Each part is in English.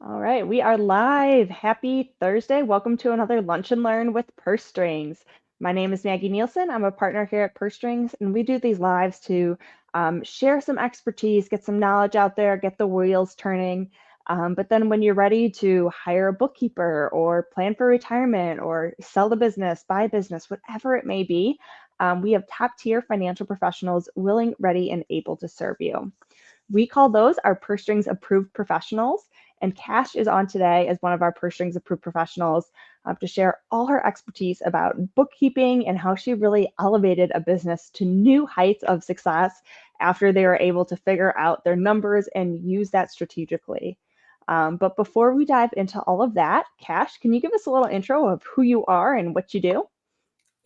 All right, we are live. Happy Thursday. Welcome to another Lunch and Learn with Purse Strings. My name is Maggie Nielsen. I'm a partner here at Purse Strings, and we do these lives to share some expertise, get some knowledge out there, get the wheels turning. But then when you're ready to hire a bookkeeper or plan for retirement or sell the business, buy a business, whatever it may be, we have top tier financial professionals willing, ready, and able to serve you. We call those our Purse Strings approved professionals. And Cash is on today as one of our Purse Strings approved professionals to share all her expertise about bookkeeping and how she really elevated a business to new heights of success after they were able to figure out their numbers and use that strategically. But before we dive into all of that, Cash, can you give us a little intro of who you are and what you do?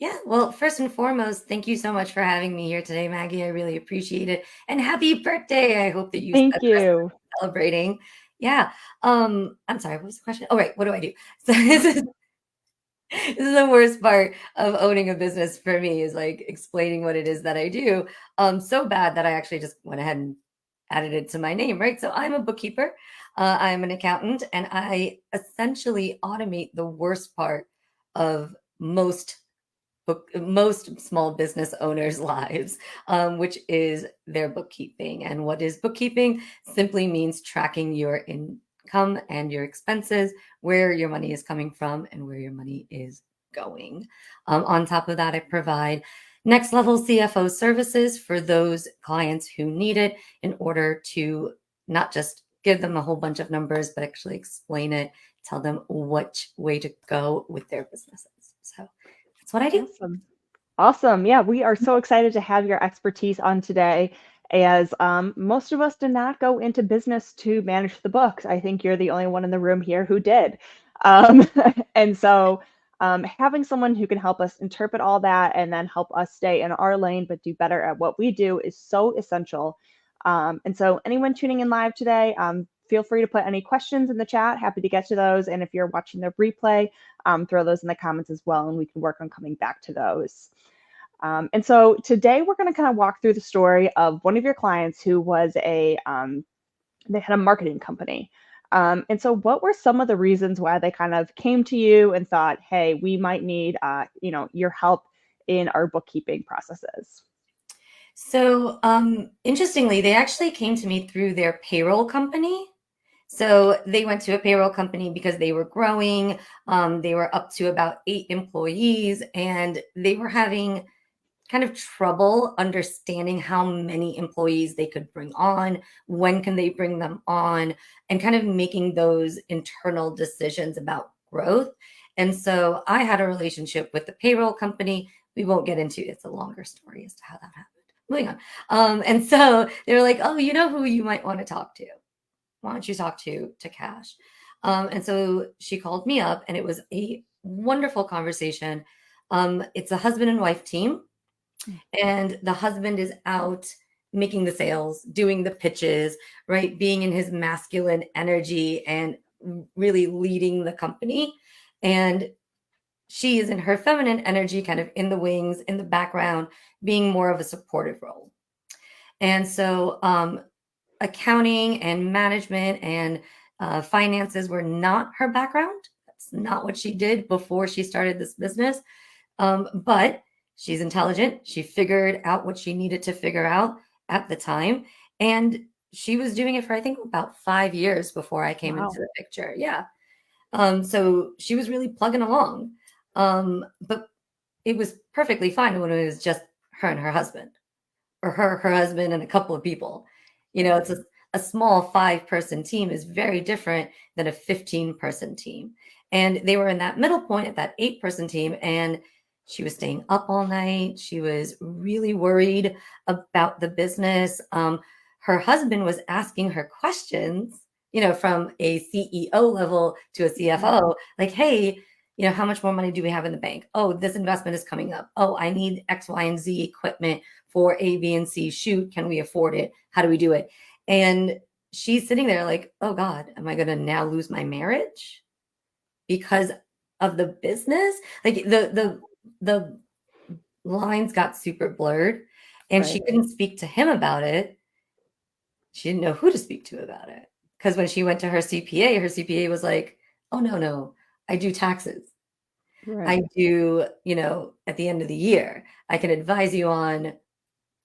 Yeah, well, first and foremost, thank you so much for having me here today, Maggie. I really appreciate it. And happy birthday. I hope that you spend Thank the rest of you. it celebrating. Yeah. I'm sorry, what was the question? Oh, right. What do I do? So this is the worst part of owning a business for me is like explaining what it is that I do. So bad that I actually just went ahead and added it to my name, right? So I'm a bookkeeper. I'm an accountant, and I essentially automate the worst part of most small business owners' lives, which is their bookkeeping. And what is bookkeeping? Simply means tracking your income and your expenses, where your money is coming from, and where your money is going. On top of that, I provide next level CFO services for those clients who need it in order to not just give them a whole bunch of numbers, but actually explain it, tell them which way to go with their businesses. So that's what I do. Awesome. Awesome. Yeah, we are so excited to have your expertise on today, as most of us did not go into business to manage the books. I think you're the only one in the room here who did. Um, and so having someone who can help us interpret all that and then help us stay in our lane but do better at what we do is so essential. And so anyone tuning in live today, feel free to put any questions in the chat. Happy to get to those. And if you're watching the replay, throw those in the comments as well, and we can work on coming back to those. And so today we're going to kind of walk through the story of one of your clients who was they had a marketing company. And so what were some of the reasons why they kind of came to you and thought, hey, we might need, your help in our bookkeeping processes? So, interestingly, they actually came to me through their payroll company. So they went to a payroll company because they were growing. They were up to about 8 employees, and they were having kind of trouble understanding how many employees they could bring on, when can they bring them on, and kind of making those internal decisions about growth. And so I had a relationship with the payroll company. We won't get into it's a longer story as to how that happened. Moving on. And so they were like, "Oh, you know who you might want to talk to? Why don't you talk to Cash?" And so she called me up, and it was a wonderful conversation. It's a husband and wife team, and the husband is out making the sales, doing the pitches, right? Being in his masculine energy and really leading the company. And she is in her feminine energy, kind of in the wings, in the background, being more of a supportive role. And so, accounting and management and finances were not her background. That's not what she did before she started this business. But she's intelligent. She figured out what she needed to figure out at the time. And she was doing it for, I think, about 5 years before I came into Wow. the picture. Yeah. So she was really plugging along. But it was perfectly fine when it was just her and her husband, or her husband and a couple of people. Right. It's a small 5-person team is very different than a 15-person team. And they were in that middle point at that 8-person team. And she was staying up all night. She was really worried about the business. Her husband was asking her questions, from a CEO level to a Yeah. CFO, like, hey, how much more money do we have in the bank? Oh, this investment is coming up. Oh, I need X, Y, and Z equipment for A, B, and C. Shoot, can we afford it? How do we do it? And she's sitting there like, oh God, am I going to now lose my marriage because of the business? Like the lines got super blurred, and she Right. couldn't speak to him about it. She didn't know who to speak to about it Because when she went to her CPA was like, oh, no, I do taxes. Right. I do, at the end of the year, I can advise you on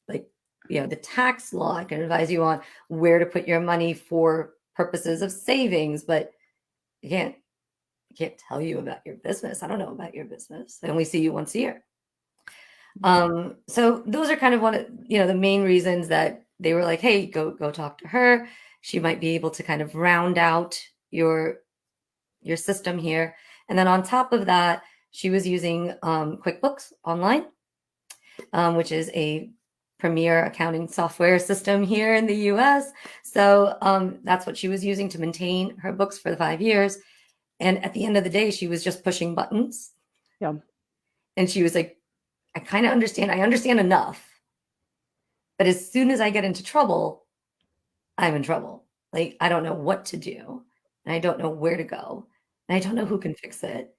like, the tax law. I can advise you on where to put your money for purposes of savings, but I can't tell you about your business. I don't know about your business. I only see you once a year. So those are kind of one of, the main reasons that they were like, hey, go talk to her. She might be able to kind of round out your system here. And then on top of that, she was using QuickBooks Online, which is a premier accounting software system here in the US. So that's what she was using to maintain her books for the 5 years. And at the end of the day, she was just pushing buttons. Yeah. And she was like, I kind of understand. I understand enough. But as soon as I get into trouble, I'm in trouble. Like, I don't know what to do. And I don't know where to go. And I don't know who can fix it.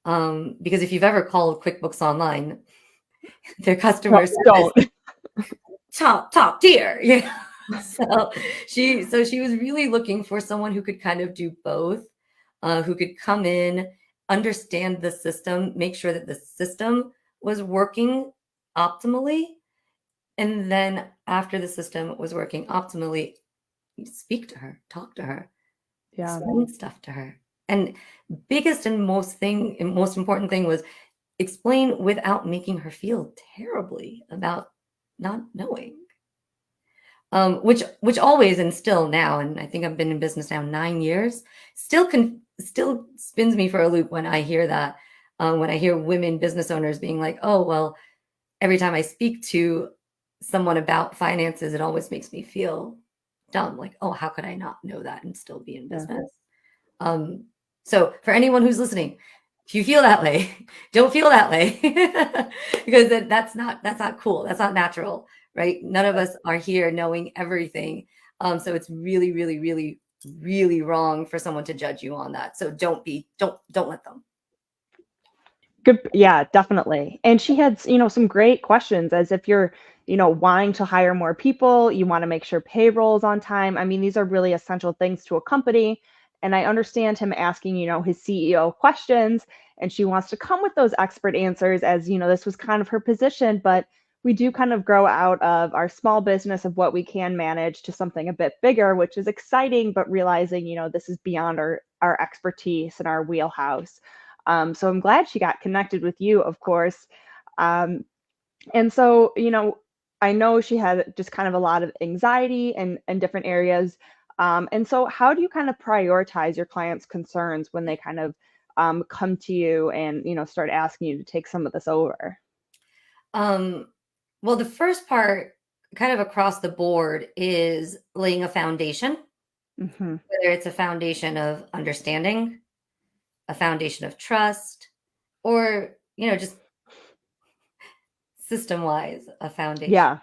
Because if you've ever called QuickBooks Online, their No, customer service don't. top tier. Yeah. So she was really looking for someone who could kind of do both, who could come in, understand the system, make sure that the system was working optimally, and then after the system was working optimally, you speak to her, talk to her, Yeah. explain stuff to her. And biggest and most important thing was explain without making her feel terribly about not knowing. Which always and still now, and I think I've been in business now 9 years, still spins me for a loop when I hear that. When I hear women business owners being like, "Oh, well, every time I speak to someone about finances, it always makes me feel dumb. Like, oh, how could I not know that and still be in Yeah. business?" So for anyone who's listening, if you feel that way, don't feel that way because that's not cool. That's not natural, right? None of us are here knowing everything. So it's really, really, really, really wrong for someone to judge you on that. So don't let them. Good. Yeah, definitely. And she had, some great questions as if you're, wanting to hire more people, you want to make sure payroll is on time. I mean, these are really essential things to a company. And I understand him asking, his CEO questions, and she wants to come with those expert answers as, this was kind of her position, but we do kind of grow out of our small business of what we can manage to something a bit bigger, which is exciting, but realizing, this is beyond our expertise and our wheelhouse. So I'm glad she got connected with you, of course. And so, I know she had just kind of a lot of anxiety and different areas. And so, how do you kind of prioritize your clients' concerns when they kind of come to you and, start asking you to take some of this over? Well, the first part, kind of across the board, is laying a foundation, Hmm. whether it's a foundation of understanding, a foundation of trust, or, just system wise, a foundation. Yeah.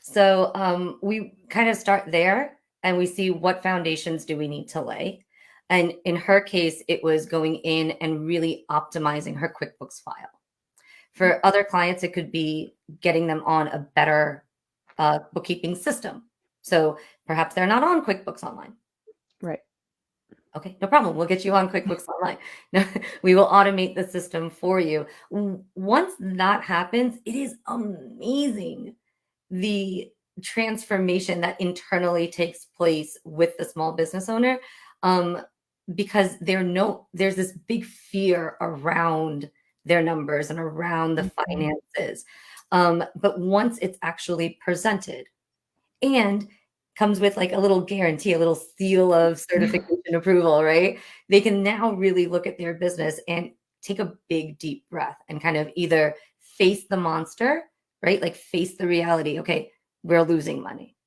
So we kind of start there and we see what foundations do we need to lay. And in her case, it was going in and really optimizing her QuickBooks file. For other clients, it could be getting them on a better bookkeeping system. So perhaps they're not on QuickBooks Online. Right. Okay, no problem. We'll get you on QuickBooks Online. We will automate the system for you. Once that happens, it is amazing the transformation that internally takes place with the small business owner, because there's this big fear around their numbers and around the Mhm. finances. But once it's actually presented and comes with like a little guarantee, a little seal of certification approval, right? They can now really look at their business and take a big, deep breath and kind of either face the monster, right? Like face the reality. Okay, we're losing money.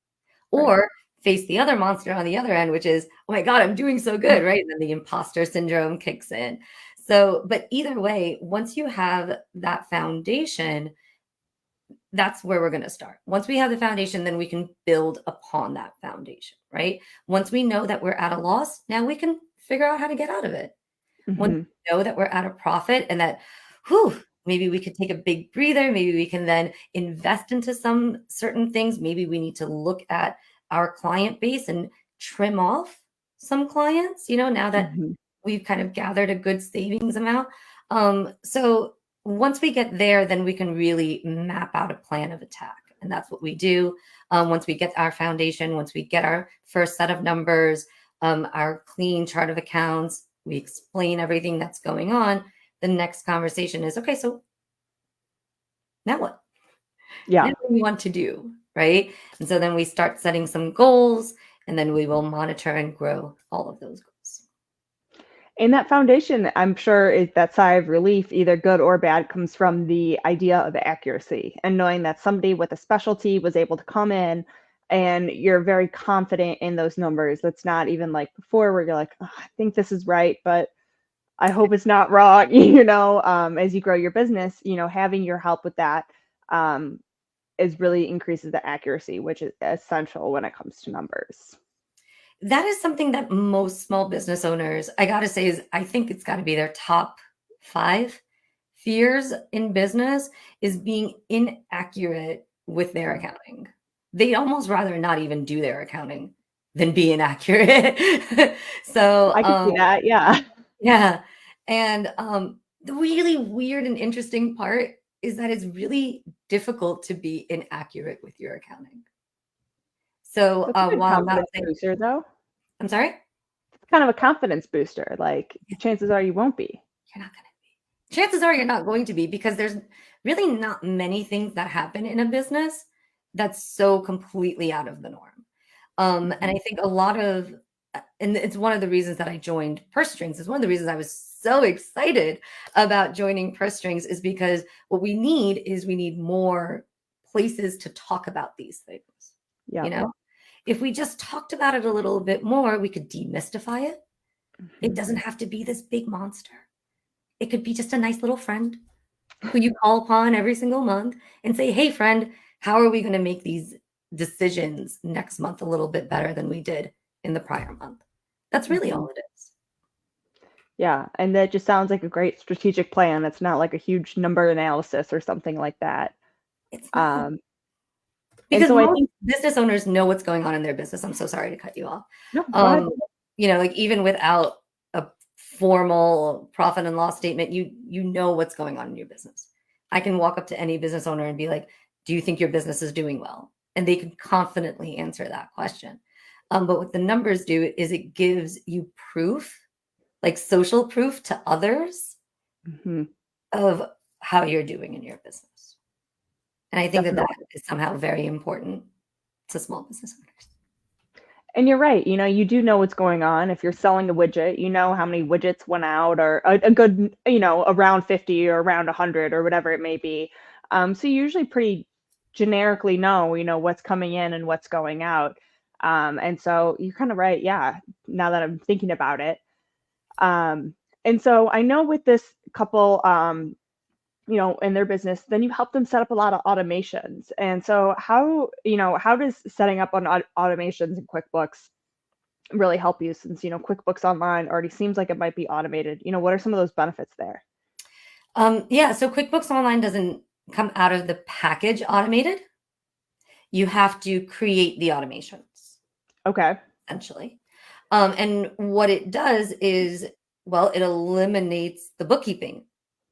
Right. Or face the other monster on the other end, which is, oh my God, I'm doing so good, right? And then the imposter syndrome kicks in. So, but either way, once you have that foundation, that's where we're going to start. Once we have the foundation, then we can build upon that foundation, right? Once we know that we're at a loss, now we can figure out how to get out of it. Once Hmm. we know that we're at a profit and that, whew, maybe we could take a big breather, maybe we can then invest into some certain things. Maybe we need to look at our client base and trim off some clients, now that Mhm. we've kind of gathered a good savings amount. So once we get there, then we can really map out a plan of attack. And that's what we do. Once we get our foundation, once we get our first set of numbers, our clean chart of accounts, we explain everything that's going on. The next conversation is, okay, so now what? Now Yeah. what do we want to do, right? And so then we start setting some goals, and then we will monitor and grow all of those goals. And that foundation, I'm sure, is that sigh of relief, either good or bad, comes from the idea of accuracy and knowing that somebody with a specialty was able to come in and you're very confident in those numbers. That's not even like before where you're like, "Oh, I think this is right, but I hope it's not wrong." As you grow your business, having your help with that um, is really increases the accuracy, which is essential when it comes to numbers. That is something that most small business owners, I gotta say, is I think it's got to be their top 5 fears in business is being inaccurate with their accounting. They'd almost rather not even do their accounting than be inaccurate. So, I can see that. Yeah. yeah. And the really weird and interesting part is that it's really difficult to be inaccurate with your accounting. So, That's a good while I'm not confidence saying, booster, though. I'm sorry? It's kind of a confidence booster. Like, chances are you won't be. You're not going to be. Chances are you're not going to be because there's really not many things that happen in a business that's so completely out of the norm. And Mhm. I think a lot of, and it's one of the reasons that I joined Purse Strings. It's one of the reasons I was so excited about joining Purse Strings is because what we need is we need more places to talk about these things. You Yep. know, if we just talked about it a little bit more, we could demystify it. It Mhm. doesn't have to be this big monster. It could be just a nice little friend who you call upon every single month and say, "Hey, friend, how are we going to make these decisions next month a little bit better than we did in the prior month?" That's really Mhm. all it is. Yeah, and that just sounds like a great strategic plan. It's not like a huge number analysis or something like that. It's not Um, and because so I most think business owners know what's going on in their business. I'm so sorry to cut you off. no, go ahead. Um, like even without a formal profit and loss statement, you know what's going on in your business. I can walk up to any business owner and be like, "Do you think your business is doing well?" And they can confidently answer that question. But what the numbers do is it gives you proof, like social proof to others Mhm. of how you're doing in your business. And I think that that Definitely. is somehow very important to small business owners. And you're right. You do know what's going on. If you're selling a widget, you know how many widgets went out, or a good, around 50 or around 100 or whatever it may be. So you usually pretty generically know, what's coming in and what's going out. And so you're kind of right. Yeah. Now that I'm thinking about it. Um, and so I know with this couple, in their business, then you help them set up a lot of automations. And so how does setting up on automations in QuickBooks really help you since, QuickBooks Online already seems like it might be automated? What are some of those benefits there? Yeah, so QuickBooks Online doesn't come out of the package automated. You have to create the automations, Okay. essentially. And what it does is, well, it eliminates the bookkeeping.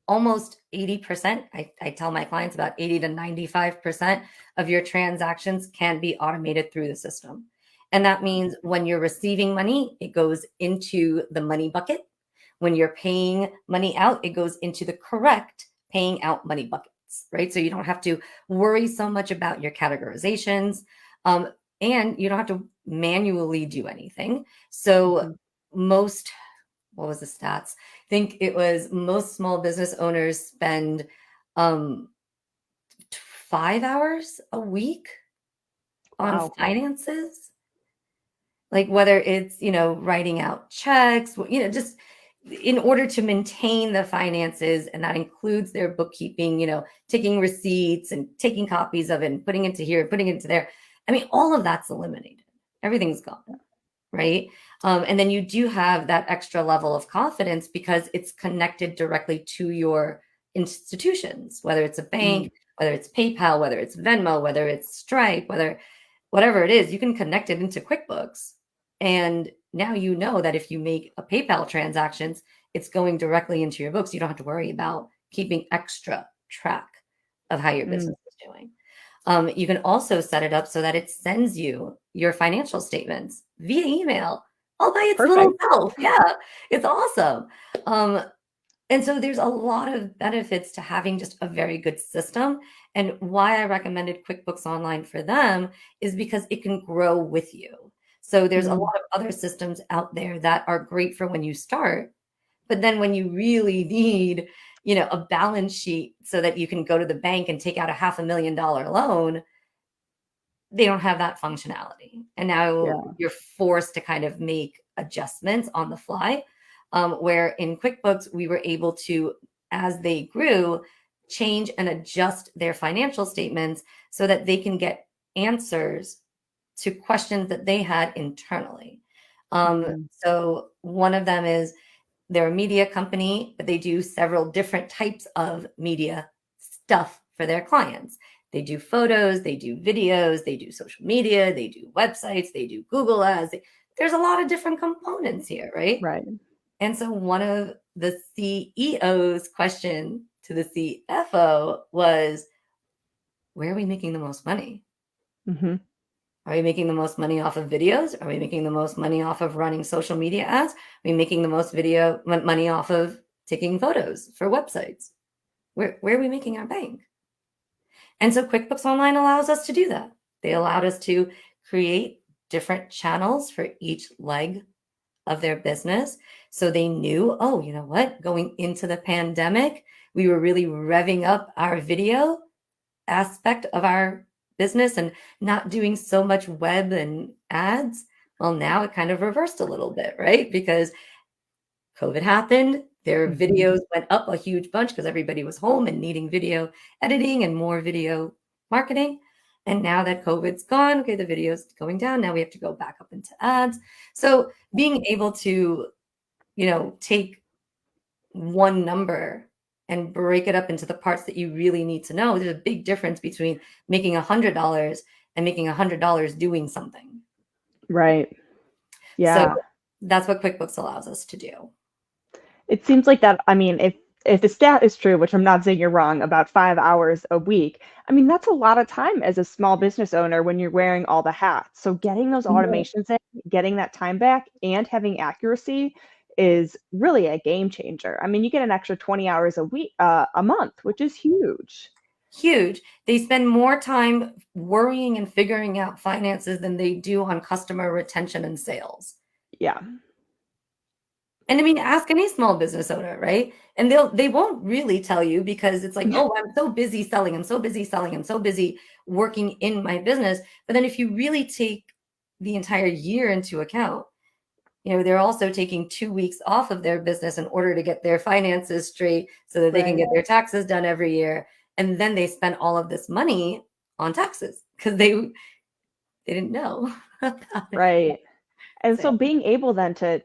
Almost 80%, I tell my clients about 80 to 95% of your transactions can be automated through the system. And that means when you're receiving money, it goes into the money bucket. When you're paying money out, it goes into the correct paying out money buckets, right? So you don't have to worry so much about your categorizations. Um, and you don't have to manually do anything. So Mhm. most, what was the stats? I think it was most small business owners spend um, 5 hours a week on Wow. finances, like whether it's, writing out checks, just in order to maintain the finances. And that includes their bookkeeping, taking receipts and taking copies of it and putting it to here, putting it to there. I mean, all of that's eliminated. Everything's gone. Right. And then you do have that extra level of confidence because it's connected directly to your institutions, whether it's a Mm. bank, whether it's PayPal, whether it's Venmo, whether it's Stripe, whatever it is, you can connect it into QuickBooks and now you know that if you make a PayPal transactions, it's going directly into your books. You don't have to worry about keeping extra track of how your Mm, business is doing. You can also set it up so that it sends you your financial statements via email all by its little perfect. self. Yeah, it's awesome. Um, and so there's a lot of benefits to having just a very good system. And why I recommended QuickBooks Online for them is because it can grow with you. So there's a Mm, lot of other systems out there that are great for when you start, but then when you really need, a balance sheet so that you can go to the bank and take out a $500,000 loan, they don't have that functionality. And now yeah. you're forced to kind of make adjustments on the fly. Where in QuickBooks, we were able to, as they grew, change and adjust their financial statements so that they can get answers to questions that they had internally. Mm, So one of them is they're a media company, but they do several different types of media stuff for their clients. They do photos, they do videos, they do social media, they do websites, they do Google ads. There's a lot of different components here, right? right. And so one of the CEO's question to the CFO was, where are we making the most money? Hmm. Are we making the most money off of videos? Are we making the most money off of running social media ads? Are we making the most money off of taking photos for websites? Where are we making our bank? And so QuickBooks Online allows us to do that. They allowed us to create different channels for each leg of their business. So they knew, oh, you know what? Going into the pandemic, we were really revving up our video aspect of our business and not doing so much web and ads. Well, now it kind of reversed a little bit, right? Because COVID happened, their Hmm. videos went up a huge bunch because everybody was home and needing video editing and more video marketing. And now that COVID's gone, okay, the video's going down. Now we have to go back up into ads. So being able to, take one number and break it up into the parts that you really need to know. There's a big difference between making $100 and making $100 doing something. Right. So Yeah. that's what QuickBooks allows us to do. It seems like that. I mean, if the stat is true, which I'm not saying you're wrong, about 5 hours a week, I mean, that's a lot of time as a small business owner when you're wearing all the hats. So getting those Mhm. automations in, getting that time back, and having accuracy is really a game changer. I mean, you get an extra 20 hours a week, a month, which is huge. Huge. They spend more time worrying and figuring out finances than they do on customer retention and sales. Yeah. And I mean, ask any small business owner, right? And they won't really tell you because it's like, oh, I'm so busy selling, I'm so busy selling, I'm so busy working in my business. But then if you really take the entire year into account, they're also taking 2 weeks off of their business in order to get their finances straight so that they can Right. get their taxes done every year. And then they spend all of this money on taxes because they didn't know about it. Right. And So so being able then to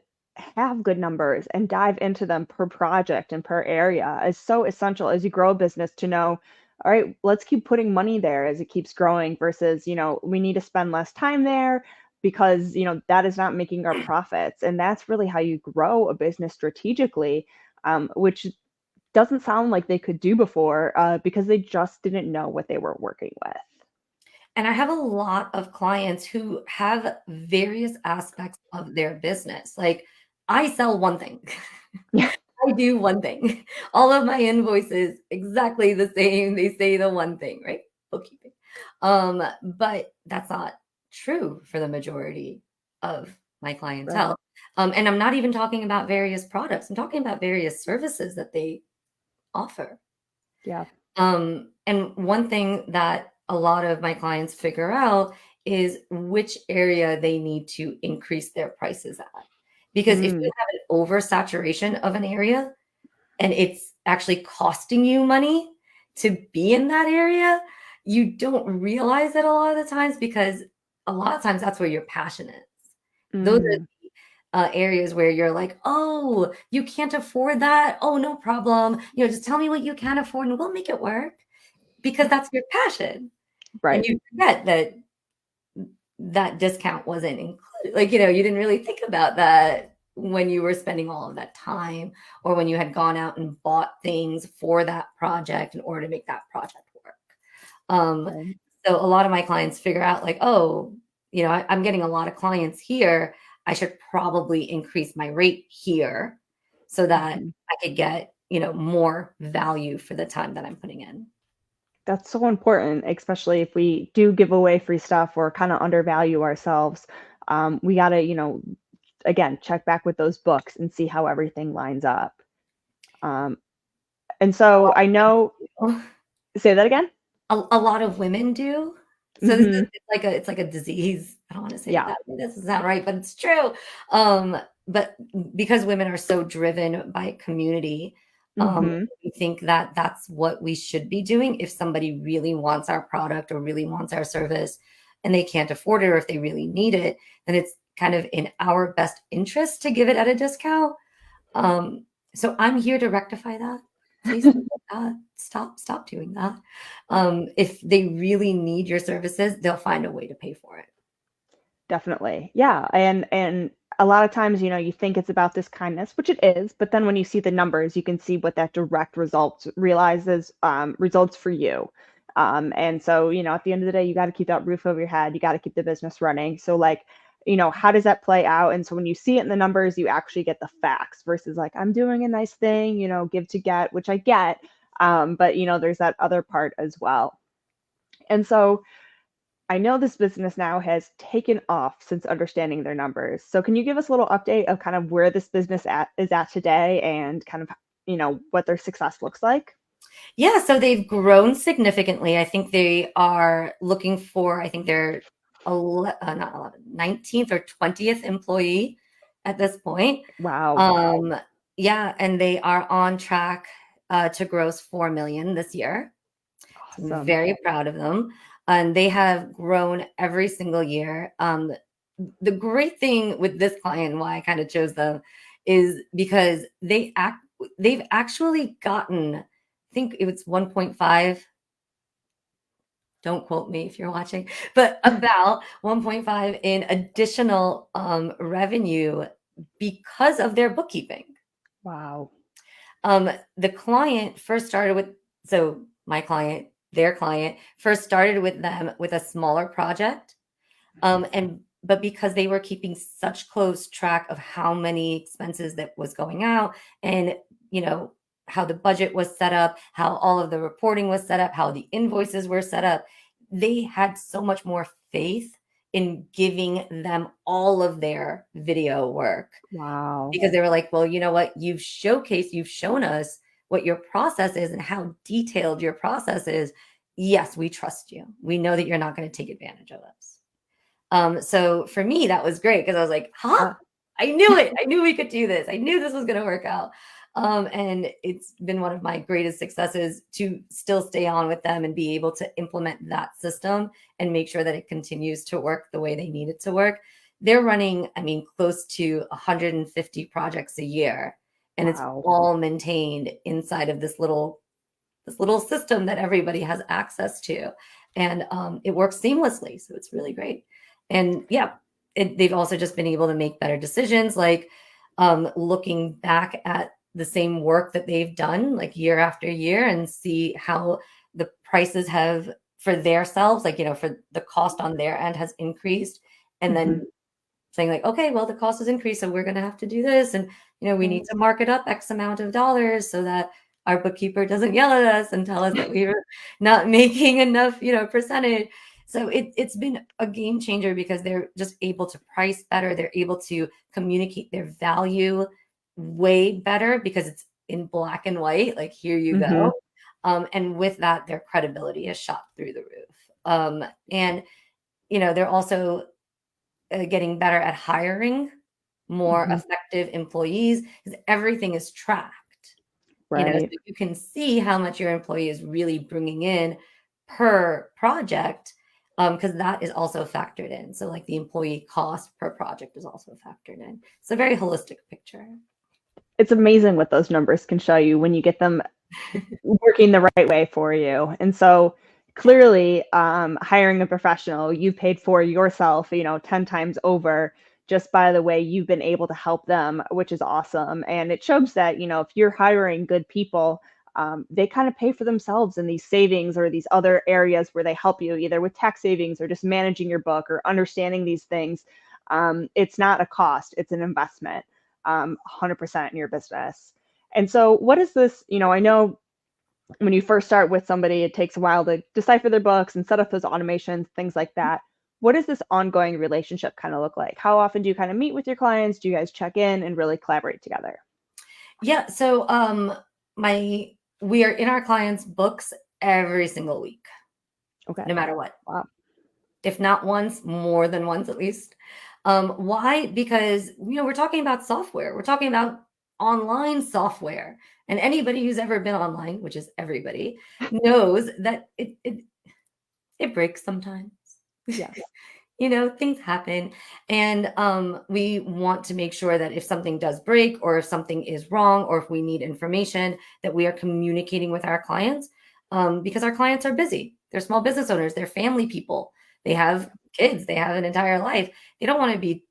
have good numbers and dive into them per project and per area is so essential as you grow a business to know, all right, let's keep putting money there as it keeps growing versus, we need to spend less time there because, that is not making our profits. And that's really how you grow a business strategically, which doesn't sound like they could do before because they just didn't know what they were working with. And I have a lot of clients who have various aspects of their business. Like I sell one thing. I do one thing. All of my invoices exactly the same. They say the one thing, right? Bookkeeping. But that's not true for the majority of my Right. clientele. And I'm not even talking about various products. I'm talking about various services that they offer. Yeah. And one thing that a lot of my clients figure out is which area they need to increase their prices at. Because if Mm, you have an oversaturation of an area and it's actually costing you money to be in that area, you don't realize it a lot of the times because a lot of times that's where your passion is. Those are mm, areas where you're like, oh, you can't afford that. Oh, no problem. Just tell me what you can afford and we'll make it work because that's your passion. And right. you forget that that discount wasn't included Like, you didn't really think about that when you were spending all of that time, or when you had gone out and bought things for that project in order to make that project work. Um, Right. so a lot of my clients figure out like, oh, I'm getting a lot of clients here. I should probably increase my rate here so that Mhm. I could get, more value for the time that I'm putting in. That's so important, especially if we do give away free stuff or kind of undervalue ourselves. We got to, again, check back with those books and see how everything lines up. Um, and so I know, say that again. A lot of women do. So this is Hmm. it's like a disease. I don't wanna say it Yeah. that way, this doesn't sound right, but it's true. But because women are so driven by community, Hmm. we think that that's what we should be doing if somebody really wants our product or really wants our service and they can't afford it, or if they really need it, then it's kind of in our best interest to give it at a discount. Um, so I'm here to rectify that. Please don't do that. Stop doing that. If they really need your services, they'll find a way to pay for it. Definitely. Yeah. And a lot of times, you think it's about this kindness, which it is, but then when you see the numbers, you can see what that direct results realizes results for you. And so, at the end of the day, you got to keep that roof over your head. You got to keep the business running. So like, how does that play out? And so when you see it in the numbers, you actually get the facts versus like, I'm doing a nice thing, give to get, which I get. But there's that other part as well. And so I know this business now has taken off since understanding their numbers. So can you give us a little update of kind of where this business is at today and kind of, what their success looks like? Yeah, so they've grown significantly. I think they are looking for, I think they're not 11, 19th or 20th employee at this point. Wow. Um, yeah, and they are on track to gross 4 million this year. So I'm Awesome. very proud of them. And they have grown every single year. The great thing with this client, why I kind of chose them, is because they've actually gotten, I think it was 1.5. Don't quote me if you're watching, but about 1.5 in additional revenue because of their bookkeeping. Wow. The client first started with, so my client, their client first started with them with a smaller project. But because they were keeping such close track of how many expenses that was going out, and you know how the budget was set up, how all of the reporting was set up, how the invoices were set up, they had so much more faith in giving them all of their video work, Wow. because they were like, well, you know what? You've shown us what your process is and how detailed your process is. Yes, we trust you. We know that you're not going to take advantage of us. So for me, that was great because I was like, huh? Yeah. I knew it. I knew we could do this. I knew this was going to work out. And it's been one of my greatest successes to still stay on with them and be able to implement that system and make sure that it continues to work the way they need it to work. They're running, I mean, close to 150 projects a year, and it's Wow. all maintained inside of this little system that everybody has access to, and it works seamlessly. So it's really great. And yeah, they've also just been able to make better decisions, like looking back at the same work that they've done like year after year and see how the prices have for their selves, like for the cost on their end has increased, and Hmm. then saying like, okay, well, the cost has increased, so we're going to have to do this, and we Right. need to mark it up X amount of dollars so that our bookkeeper doesn't yell at us and tell us that we were not making enough, percentage. So it's been a game changer because they're just able to price better. They're able to communicate their value way better because it's in black and white. Like, here you Hmm. go. And with that, their credibility is shot through the roof. And they're also getting better at hiring more Hmm. effective employees because everything is tracked. So Right. you can see how much your employee is really bringing in per project, because that is also factored in. So like the employee cost per project is also factored in. It's a very holistic picture. It's amazing what those numbers can show you when you get them working the right way for you. And so clearly, hiring a professional, you've paid for yourself, 10 times over just by the way you've been able to help them, which is awesome. And it shows that, if you're hiring good people, they kind of pay for themselves in these savings or these other areas where they help you either with tax savings or just managing your book or understanding these things. It's not a cost, it's an investment, 100% in your business. And so, what is this? I know when you first start with somebody, it takes a while to decipher their books and set up those automations, things like that. What does this ongoing relationship kind of look like? How often do you kind of meet with your clients? Do you guys check in and really collaborate together? Yeah. So we are in our clients' books every single week, Okay. no matter what. Wow. If not once, more than once at least. Why? Because we're talking about software. We're talking about online software, and anybody who's ever been online, which is everybody, knows that it breaks sometimes. Yes. Things happen, and we want to make sure that if something does break, or if something is wrong, or if we need information, that we are communicating with our clients, because our clients are busy. They're small business owners. They're family people. They have kids. They have an entire life. They don't want to be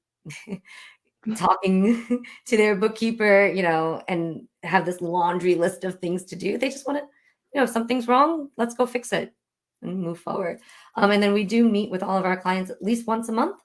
talking to their bookkeeper, and have this laundry list of things to do. They just want to, if something's wrong, let's go fix it and move forward. And then we do meet with all of our clients at least once a month,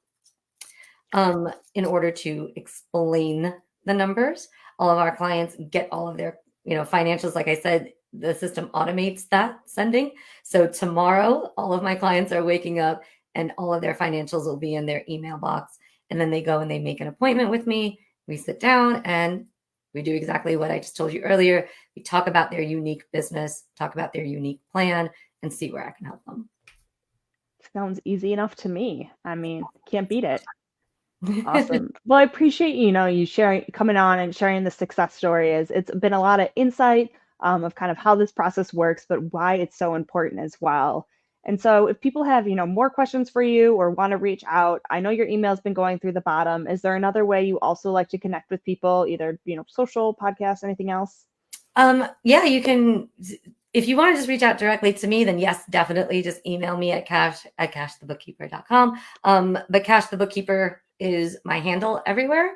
in order to explain the numbers. All of our clients get all of their, financials. Like I said, the system automates that sending. So tomorrow, all of my clients are waking up and all of their financials will be in their email box. And then they go and they make an appointment with me. We sit down and we do exactly what I just told you earlier. We talk about their unique business, talk about their unique plan, and see where I can help them. Sounds easy enough to me. I mean, can't beat it. Awesome. Well, I appreciate, you sharing, coming on and sharing the success story. It's been a lot of insight of kind of how this process works, but why it's so important as well. And so if people have, more questions for you or want to reach out, I know your email's been going through the bottom. Is there another way you also like to connect with people, either, social, podcast, anything else? Yeah, you can. If you want to just reach out directly to me, then yes, definitely just email me at kashthebookkeeper.com. But Kash the Bookkeeper is my handle everywhere.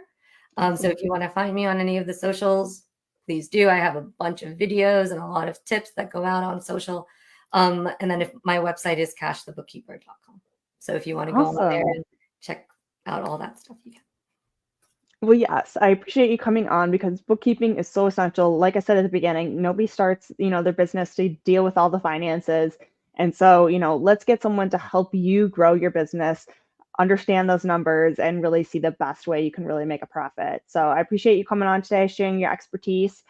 So if you want to find me on any of the socials, please do. I have a bunch of videos and a lot of tips that go out on social. And then if my website is kashthebookkeeper.com. So if you want to go on there Awesome. and check out all that stuff, you can. Well, yes, I appreciate you coming on because bookkeeping is so essential. Like I said at the beginning, nobody starts, their business to deal with all the finances. And so, let's get someone to help you grow your business, understand those numbers, and really see the best way you can really make a profit. So I appreciate you coming on today, sharing your expertise.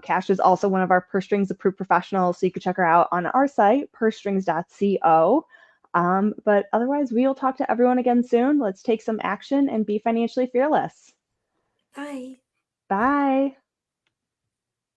Cash is also one of our Purse Strings approved professionals, so you can check her out on our site, pursestrings.co. But otherwise, we'll talk to everyone again soon. Let's take some action and be financially fearless. Bye. Bye.